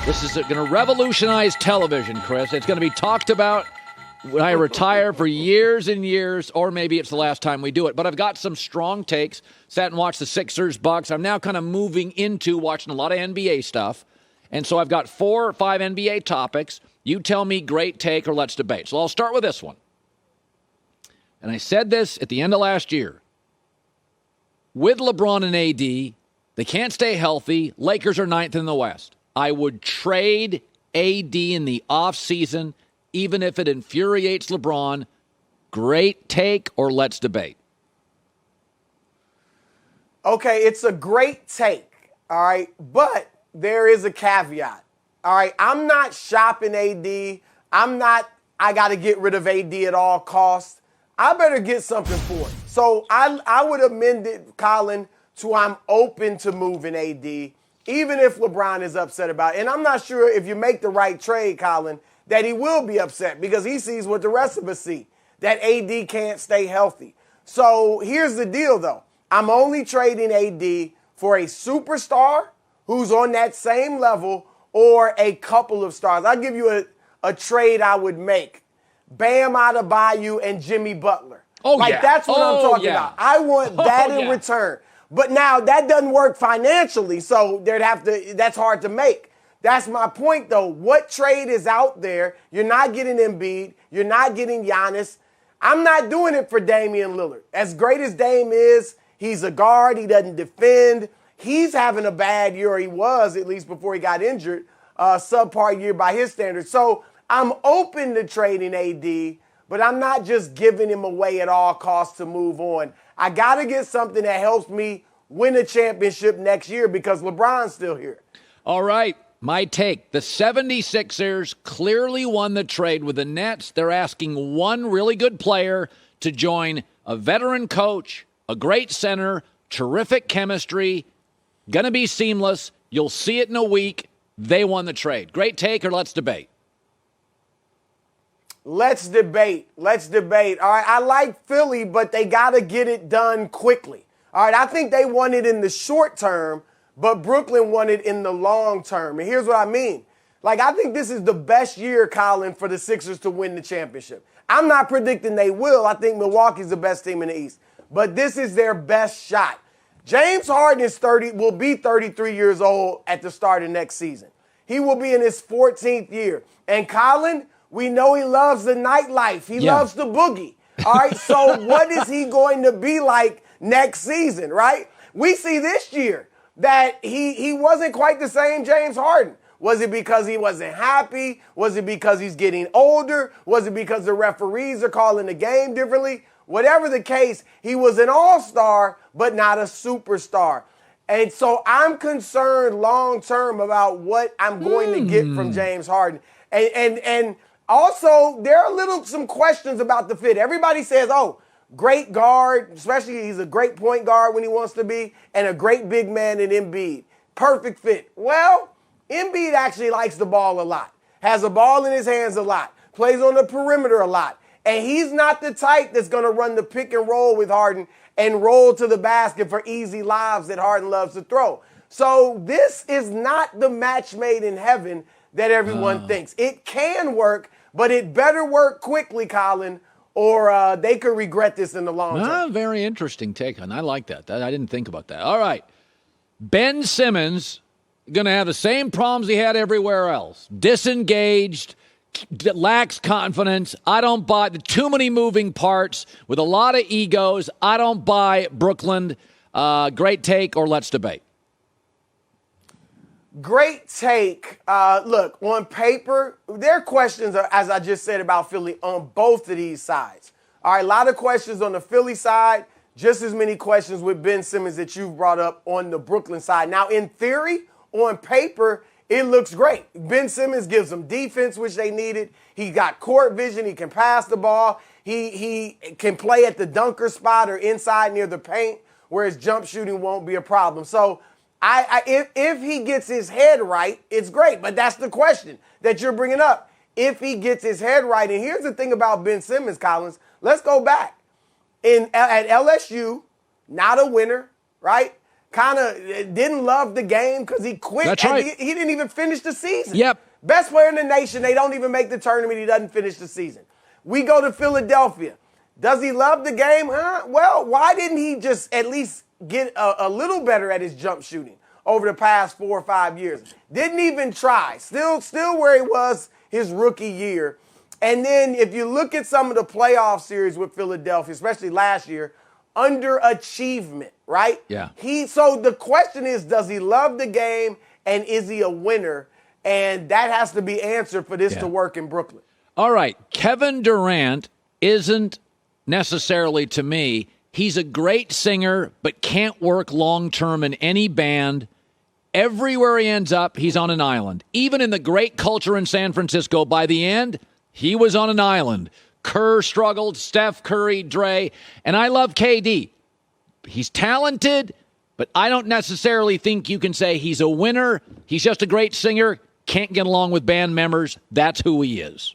This is going to revolutionize television, Chris. It's going to be talked about when I retire for years and years, or maybe it's the last time we do it. But I've got some strong takes. Sat and watched the Sixers, Bucks. I'm now kind of moving into watching a lot of NBA stuff. And so I've got 4 or 5 NBA topics. You tell me great take or let's debate. So I'll start with this one. And I said this at the end of last year. With LeBron and AD, they can't stay healthy. Lakers are 9th in the West. I would trade AD in the offseason, even if it infuriates LeBron. Great take or let's debate? Okay, it's a great take, all right? But there is a caveat, all right? I'm not shopping AD. I got to get rid of AD at all costs. I better get something for it. So I would amend it, Colin, to I'm open to moving AD, even if LeBron is upset about it. And I'm not sure if you make the right trade, Colin, that he will be upset because he sees what the rest of us see, that AD can't stay healthy. So here's the deal, though. I'm only trading AD for a superstar who's on that same level or a couple of stars. I'll give you a trade I would make. Bam Adebayo and Jimmy Butler. That's what I'm talking about. I want that in return. But now that doesn't work financially, so that's hard to make. That's my point, though. What trade is out there? You're not getting Embiid. You're not getting Giannis. I'm not doing it for Damian Lillard. As great as Dame is, he's a guard. He doesn't defend. He's having a bad year, or he was, at least before he got injured, subpar year by his standards. So I'm open to trading AD, but I'm not just giving him away at all costs to move on. I got to get something that helps me win a championship next year because LeBron's still here. All right, my take. The 76ers clearly won the trade with the Nets. They're asking one really good player to join a veteran coach, a great center, terrific chemistry, going to be seamless. You'll see it in a week. They won the trade. Great take or let's debate? Let's debate. All right, I like Philly, but they got to get it done quickly. All right, I think they won it in the short term, but Brooklyn won it in the long term. And here's what I mean. I think this is the best year, Colin, for the Sixers to win the championship. I'm not predicting they will. I think Milwaukee's the best team in the East. But this is their best shot. James Harden will be 33 years old at the start of next season. He will be in his 14th year. And Colin, we know he loves the nightlife. He loves the boogie. All right, so what is he going to be like next season, right? We see this year that he wasn't quite the same James Harden. Was it because he wasn't happy? Was it because he's getting older? Was it because the referees are calling the game differently? Whatever the case, he was an all-star, but not a superstar. And so I'm concerned long-term about what I'm going to get from James Harden. And also, there are some questions about the fit. Everybody says, great guard, especially he's a great point guard when he wants to be, and a great big man in Embiid. Perfect fit. Well, Embiid actually likes the ball a lot, has a ball in his hands a lot, plays on the perimeter a lot. And he's not the type that's going to run the pick and roll with Harden and roll to the basket for easy lobs that Harden loves to throw. So this is not the match made in heaven that everyone thinks. It can work, but it better work quickly, Colin, or they could regret this in the long term. Very interesting take on. I like that. I didn't think about that. All right. Ben Simmons going to have the same problems he had everywhere else. Disengaged, lacks confidence. I don't buy too many moving parts with a lot of egos. I don't buy Brooklyn. Great take or let's debate? Great take. Look, on paper, there are questions, as I just said, about Philly on both of these sides. All right, a lot of questions on the Philly side, just as many questions with Ben Simmons that you've brought up on the Brooklyn side. Now, in theory, on paper, it looks great. Ben Simmons gives them defense, which they needed. He got court vision. He can pass the ball. He can play at the dunker spot or inside near the paint where his jump shooting won't be a problem. So if he gets his head right, it's great. But that's the question that you're bringing up. If he gets his head right, and here's the thing about Ben Simmons, Collins. Let's go back. At LSU, not a winner, right? kind of didn't love the game because he quit. That's right. He didn't even finish the season. Yep. Best player in the nation. They don't even make the tournament. He doesn't finish the season. We go to Philadelphia. Does he love the game? Well, why didn't he just at least get a little better at his jump shooting over the past 4 or 5 years? Didn't even try. Still where he was his rookie year. And then if you look at some of the playoff series with Philadelphia, especially last year, underachievement, right? Yeah. So the question is, does he love the game and is he a winner? And that has to be answered for this to work in Brooklyn. All right. Kevin Durant isn't necessarily, to me, he's a great singer, but can't work long-term in any band. Everywhere he ends up, he's on an island. Even in the great culture in San Francisco, by the end, he was on an island. Kerr struggled, Steph Curry, Dre, and I love KD. He's talented, but I don't necessarily think you can say he's a winner. He's just a great singer, can't get along with band members. That's who he is.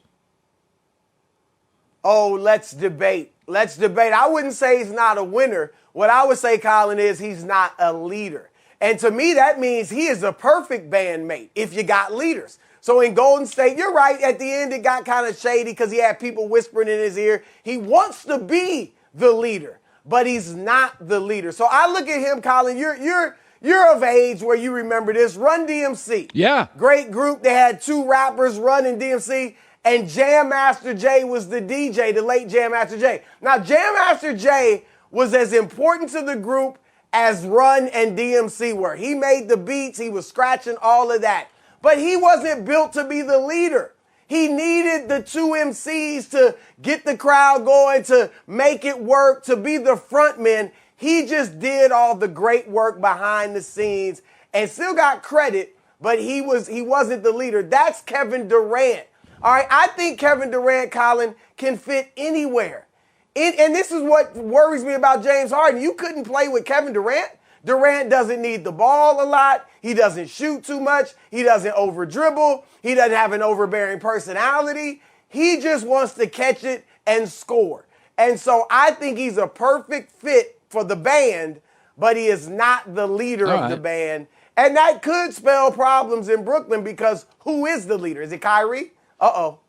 Oh, let's debate. I wouldn't say he's not a winner. What I would say, Colin, is he's not a leader. And to me, that means he is a perfect bandmate if you got leaders. So in Golden State, you're right. At the end, it got kind of shady because he had people whispering in his ear. He wants to be the leader, but he's not the leader. So I look at him, Colin. You're of age where you remember this. Run DMC. Yeah. Great group. They had 2 rappers running DMC. And Jam Master Jay was the DJ, the late Jam Master Jay. Now, Jam Master Jay was as important to the group as Run and DMC were. He made the beats. He was scratching all of that. But he wasn't built to be the leader. He needed the 2 MCs to get the crowd going, to make it work, to be the front man. He just did all the great work behind the scenes and still got credit, but he wasn't the leader. That's Kevin Durant. All right, I think Kevin Durant, Colin, can fit anywhere. And this is what worries me about James Harden. You couldn't play with Kevin Durant. Durant doesn't need the ball a lot. He doesn't shoot too much. He doesn't over-dribble. He doesn't have an overbearing personality. He just wants to catch it and score. And so I think he's a perfect fit for the band, but he is not the leader of the band. And that could spell problems in Brooklyn because who is the leader? Is it Kyrie? Uh-oh.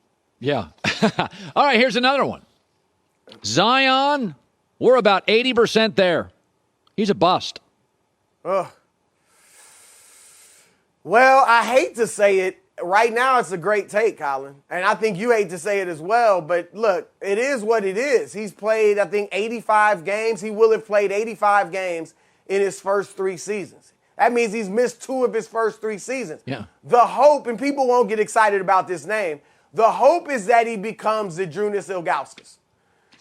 Yeah. All right, here's another one. Zion, we're about 80% there. He's a bust. Ugh. Well, I hate to say it. Right now, it's a great take, Colin. And I think you hate to say it as well. But look, it is what it is. He's played, I think, 85 games. He will have played 85 games in his first 3 seasons. That means he's missed 2 of his first 3 seasons. Yeah. The hope, and people won't get excited about this name, the hope is that he becomes the Zydrunas Ilgauskas.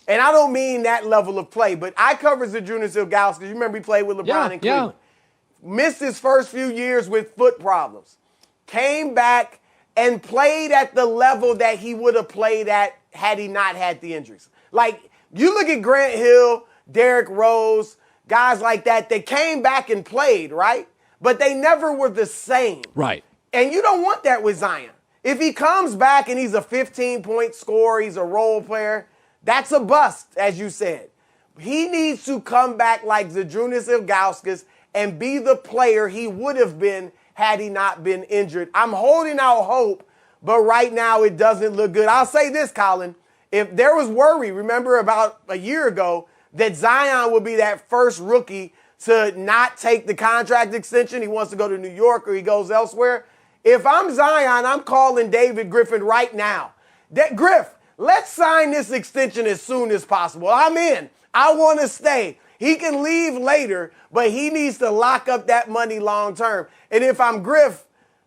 And I don't mean that level of play, but I covered Zydrunas Ilgauskas. You remember he played with LeBron in Cleveland. Missed his first few years with foot problems. Came back and played at the level that he would have played at had he not had the injuries. Like, you look at Grant Hill, Derrick Rose, guys like that, they came back and played, right? But they never were the same. Right. And you don't want that with Zion. If he comes back and he's a 15-point scorer, he's a role player, that's a bust, as you said. He needs to come back like Zydrunas Ilgauskas and be the player he would have been had he not been injured. I'm holding out hope, but right now it doesn't look good. I'll say this, Colin. If there was worry, remember about a year ago, that Zion would be that first rookie to not take the contract extension. He wants to go to New York or he goes elsewhere. If I'm Zion, I'm calling David Griffin right now. Griff, let's sign this extension as soon as possible. I'm in. I want to stay. He can leave later, but he needs to lock up that money long term. And if I'm Griff,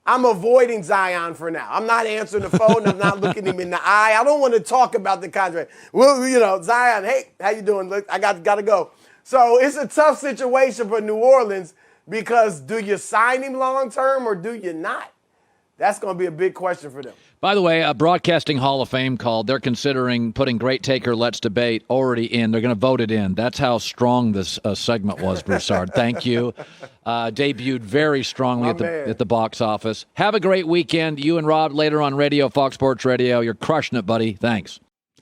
I'm avoiding Zion for now. I'm not answering the phone. I'm not looking him in the eye. I don't want to talk about the contract. Well, Zion, hey, how you doing? Look, I got to go. So it's a tough situation for New Orleans because do you sign him long term or do you not? That's going to be a big question for them. By the way, a Broadcasting Hall of Fame called. They're considering putting Great Taker, Let's Debate already in. They're going to vote it in. That's how strong this segment was, Broussard. Thank you. Debuted very strongly at the box office. Have a great weekend. You and Rob later on radio, Fox Sports Radio. You're crushing it, buddy. Thanks.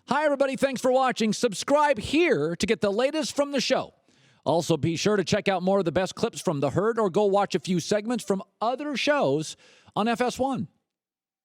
Hi, everybody. Thanks for watching. Subscribe here to get the latest from the show. Also, be sure to check out more of the best clips from The Herd or go watch a few segments from other shows on FS1.